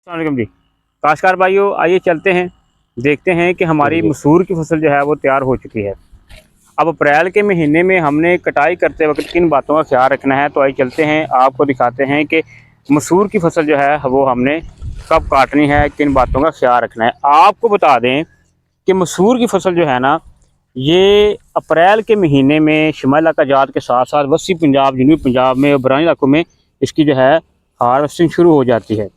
अस्सलाम वालेकुम जी। काश्तकार भाइयों, आइए चलते हैं, देखते हैं कि हमारी जी। मसूर की फसल जो है वो तैयार हो चुकी है। अब अप्रैल के महीने में हमने कटाई करते वक्त किन बातों का ख्याल रखना है, तो आइए चलते हैं, आपको दिखाते हैं कि मसूर की फसल जो है वो हमने कब काटनी है, किन बातों का ख्याल रखना है। आपको बता दें कि मसूर की फसल जो है ना, ये अप्रैल के महीने में शिमाली इलाका जात के साथ साथ वस्ती पंजाब, जनूबी पंजाब में और बरानी इलाकों में इसकी जो है हार्वेस्टिंग शुरू हो जाती है।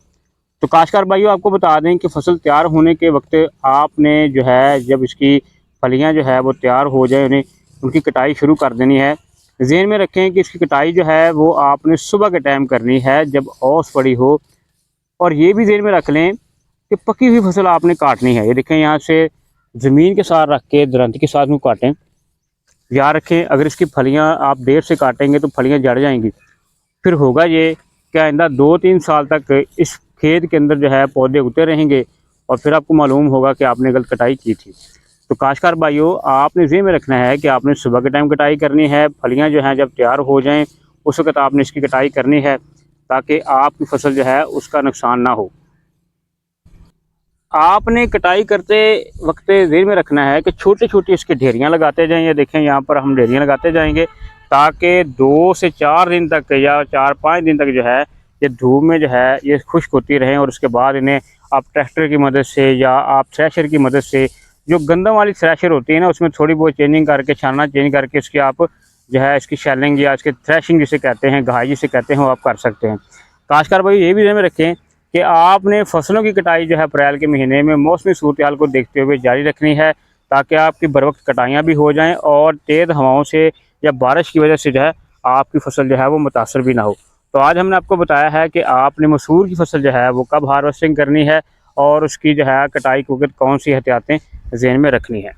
तो काश्तकार भाइयों, आपको बता दें कि फसल तैयार होने के वक्त आपने जो है, जब इसकी फलियां जो है वो तैयार हो जाए, उन्हें उनकी कटाई शुरू कर देनी है। ज़हन में रखें कि इसकी कटाई जो है वो आपने सुबह के टाइम करनी है जब ओस पड़ी हो। और ये भी ज़हन में रख लें कि पकी हुई फसल आपने काटनी है। ये देखें, यहाँ से ज़मीन के साथ रख के दरंत के साथ में काटें। याद रखें, अगर इसकी फलियाँ आप देर से काटेंगे तो फलियाँ जड़ जाएंगी। फिर होगा ये कि आइंदा 2-3 साल तक इस खेत के अंदर जो है पौधे उगते रहेंगे और फिर आपको मालूम होगा कि आपने गलत कटाई की थी। तो काश्तकार भाइयों, आपने ज़हन में रखना है कि आपने सुबह के टाइम कटाई करनी है। फलियां जो हैं जब तैयार हो जाएं उस वक्त आपने इसकी कटाई करनी है, ताकि आपकी फसल जो है उसका नुकसान ना हो। आपने कटाई करते वक्त ज़हन में रखना है कि छोटी छोटी इसकी ढेरियाँ लगाते जाएं। ये देखें, यहाँ पर हम ढेरियाँ लगाते जाएंगे ताकि 2 से 4 दिन तक या 4-5 दिन तक जो है ये धूप में जो है ये खुश्क होती रहें। और उसके बाद इन्हें आप ट्रैक्टर की मदद से या आप थ्रेशर की मदद से, जो गंदम वाली थ्रेशर होती है ना, उसमें थोड़ी बहुत चेंजिंग करके, छानना चेंज करके इसकी आप जो है इसकी शेलिंग या इसकी थ्रेशिंग जिसे कहते हैं, घाई जिसे कहते हैं, वो आप कर सकते हैं। काश्तकार भाई, ये भी ध्यान में रखें कि आपने फसलों की कटाई जो है अप्रैल के महीने में मौसमी सूरत को देखते हुए जारी रखनी है, ताकि आपकी बर वक्त कटाइयाँ भी हो जाएँ और तेज़ हवाओं से या बारिश की वजह से जो है आपकी फसल जो है वो मुतासर भी ना हो। तो आज हमने आपको बताया है कि आपने मसूर की फसल जो है वो कब हार्वेस्टिंग करनी है और उसकी जो है कटाई के वक्त कौन सी एहतियातें ज़हन में रखनी है।